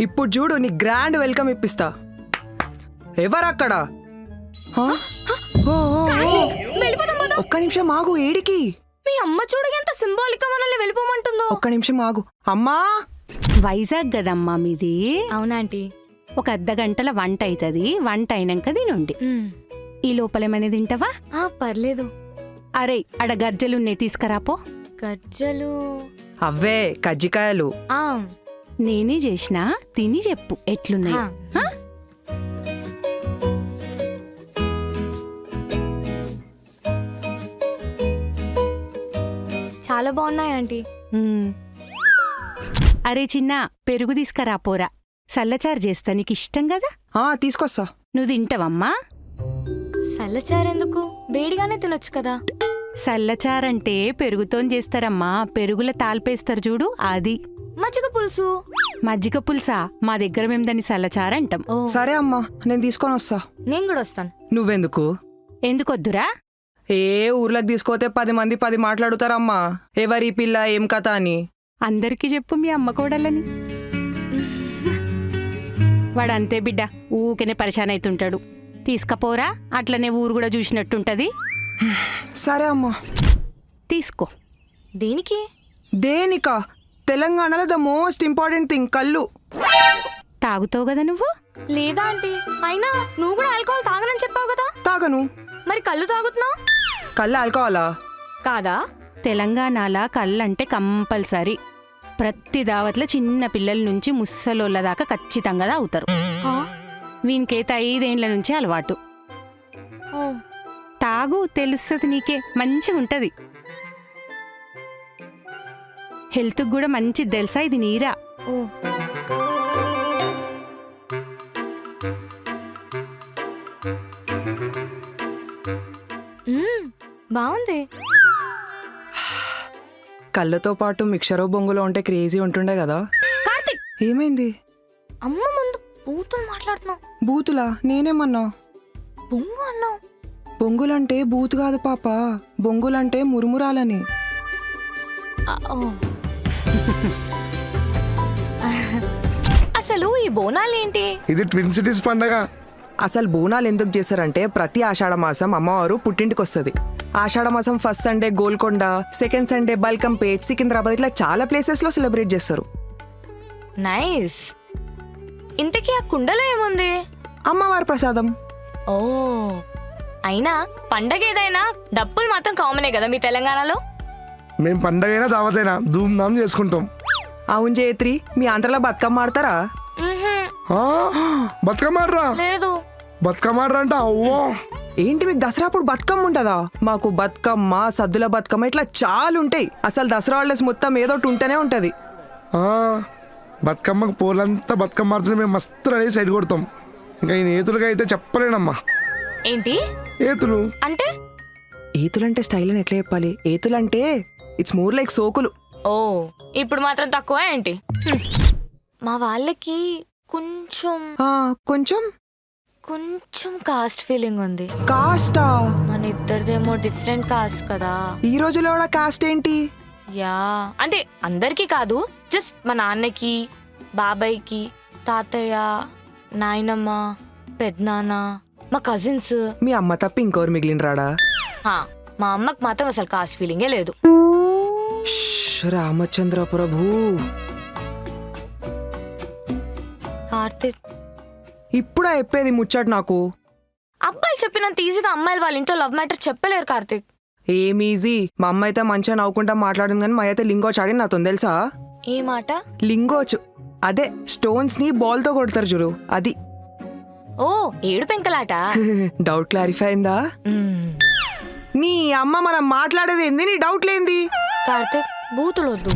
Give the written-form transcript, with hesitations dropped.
ఇప్పుడు చూడు నీ గ్రాండ్ వెల్కమ్ ఇప్పిస్తా. ఎవరక్కడ? ఒక్క నిమిషం ఆగు. ఏడికి? మీ అమ్మ చూడు ఎంత సింబాలిక్ మనల్ని వెళ్ళిపోమంటుందో. ఒక్క నిమిషం ఆగు. అమ్మా, వైజాగ్ కదమ్మా మీది. అవునా ఆంటీ? ఒక అర్ధగంటల వంట అవుతుంది. వంట అయినాక తినుండి. ఈ లోపలేమైనా తింటావా? పర్లేదు. అరే అడ గజ్జలున్నాయి, తీసుకురాపో. గజ్జలు అవే కజ్జికాయలు. నేనే చేసినా, తిని చెప్పు ఎట్లున్నాయి. ఆ? చాలా బాగున్నాయి ఆంటీ. అరే చిన్న, పెరుగు తీసుకురాపోరా. సల్లచారు చేస్తా, నీకు ఇష్టం కదా. తీసుకొస్తా. నువ్వు తింటావమ్మా? సల్లచారెందుకు? వేడిగానే తినొచ్చు కదా. సల్లచారంటే పెరుగుతోని చేస్తారమ్మా. పెరుగుల తాల్పేస్తారు చూడు, అది. మజ్జిగ పులుసు. మజ్జిగ పులుసా? మా దగ్గర మేము దాన్ని సల్లచారంటాం. సరే అమ్మా, నేను తీసుకొని వస్తా. నేను కూడా వస్తాను. నువ్వెందుకు? ఎందుకొద్దురా? ఊర్లోకి తీసుకోతే 10 మంది 10 మాట్లాడుతారమ్మా. ఎవరి పిల్ల ఏం కథ అని. అందరికీ చెప్పు మీ అమ్మ కోడలని. వాడంతే బిడ్డ, ఊకనే పరిశాన్ అవుతుంటాడు. తీసుకపోరా, అట్లనే ఊరు కూడా చూసినట్టుంటది. సరే అమ్మా, తీసుకో. దేనికి? దేనికా? తెలంగాణలో ద మోస్ట్ ఇంపార్టెంట్ థింగ్ కళ్ళు. తాగుతావు కదా నువ్వు? లేదా ఆంటీ, అయినా నువ్వు కూడా ఆల్కహాల్ తాగనని చెప్పావు కదా. తాగను. మరి కళ్ళు తాగుతున్నావు? కళ్ళు ఆల్కహాలా? కాదా? తెలంగాణలో కళ్ళంటే కంపల్సరీ. ప్రతి దావత్లో చిన్న పిల్లల నుంచి ముసలోళ్ళ దాకా ఖచ్చితంగా తాగుతారు. వీనికైతే 5 ఏండ్ల నుంచి అలవాటు. తాగు, తెలుస్తుంది నీకే, మంచిగా ఉంటది. హెల్త్కి కూడా మంచిది తెలుసా ఇది నీరా. బాగుంది. కళ్ళతో పాటు మిక్చరో బొంగులో ఉంటే క్రేజీ ఉంటుండే కదా. కార్తిక్, ఏమైంది? అమ్మ ముందు బూతులు మాట్లాడుతున్నావు. బూతులా? నేనేమన్నా? బొంగు అన్నావు. బొంగులంటే బూతు కాదు పాప, బొంగులంటే మురుమురాలని. అసలు ఈ బోనాలేంటి? ఇది ట్విన్ సిటీస్ పండగ. అసలు బోనాలు ఎందుకు చేశారంటే ప్రతి ఆషాఢ మాసం అమ్మవారు పుట్టింటికి వస్తుంది. ఆషాఢ మాసం first Sunday Golconda, second Sunday Balkampet, Secunderabad, ఇట్లా చాలా ప్లేసెస్ లో సెలబ్రేట్ చేస్తారు. నైస్. ఇంతకీ ఆ కుండలో ఏముంది? అమ్మవారి ప్రసాదం. ఓ, అయినా పండగ ఏదైనా డప్పులు మాత్రం కామనే కదా మీ తెలంగాణలో. మేం పండగైనా దావతైనా ధూమ్ధామ్ చేసుకుంటాం. అవును జయత్రి, మీ ఆంధ్రలో బతుకమ్మ ఆడతారా? బతుకమ్మ ఆడరా? లేదు. బతుకమ్మ ఆడరా అంట. అవ్వో, ఏంటి మీకు దసరా అప్పుడు బతుకమ్మ ఉంటుందా? మాకు బతుకమ్మ, సద్దుల బతుకమ్మ, ఇట్లా చాలా ఉంటాయి. అసలు దసరా హాలిడేస్ మొత్తం ఏదో ఒకటి ఉంటేనే ఉంటది. బతుకమ్మకు పోలంతా బతుకమ్మ ఆడుతుంటే మేము మస్తు రెడీ సైడ్ కొడతాం. ఇంకా ఈ ఏతులుగా అయితే చెప్పలేనమ్మా. ఏంటి ఏతులు అంటే? ఏతులంటే స్టైల్ అని ఎట్లా చెప్పాలి? ఏతులంటే ఇట్స్ మోర్ లైక్ సోకులు. ఓ, ఇప్పుడు మాత్రం తక్కువ ఏంటి? మా వాళ్ళకి కొంచెం కొంచెం కొంచెం కాస్ట్ ఫీలింగ్ ఉంది. కాస్టా? మన ఇద్దరిదేమో డిఫరెంట్ కాస్ట్ కదా. ఈ రోజులో కూడా కాస్ట్ ఏంటి? యా, అంటే అందరికీ కాదు, జస్ట్ మా నాన్నకి, బాబాయ్కి, తాతయ్య, నాయనమ్మ, పెద్దనాన్న, మా కజిన్స్. మీ అమ్మ తప్ప ఇంకోరు మిగిలిన రాడా? మా అమ్మకి మాత్రం అసలు కాస్ట్ ఫీలింగే లేదు. రామచంద్ర ప్రభు. కార్తిక్, ఇప్పుడా చెప్పేది ముచ్చట నాకు? అబ్బాయిలు చెప్పినంత ఈజీగా అమ్మాయిలు వాళ్ళ ఇంట్లో లవ్ మ్యాటర్ చెప్పలేరు కార్తిక్. ఏం ఈజీ? మా అమ్మ అయితే మంచిగా నవ్వుకుంటా మాట్లాడింది, కానీ మా అయితే లింగోచ్ ఆడి నాతో తెలుసా? ఏ మాట? లింగోచ్ అదే స్టోన్స్ ని బాల్ తో కొడతారు చూడు, అది. ఓ, ఏడు పెంకలాట. డౌట్ క్లారిఫై అయిందా? నీ అమ్మ మనం మాట్లాడేది ఏంది? నీ డౌట్ లేంది? కార్తిక్, బూతులొద్దు.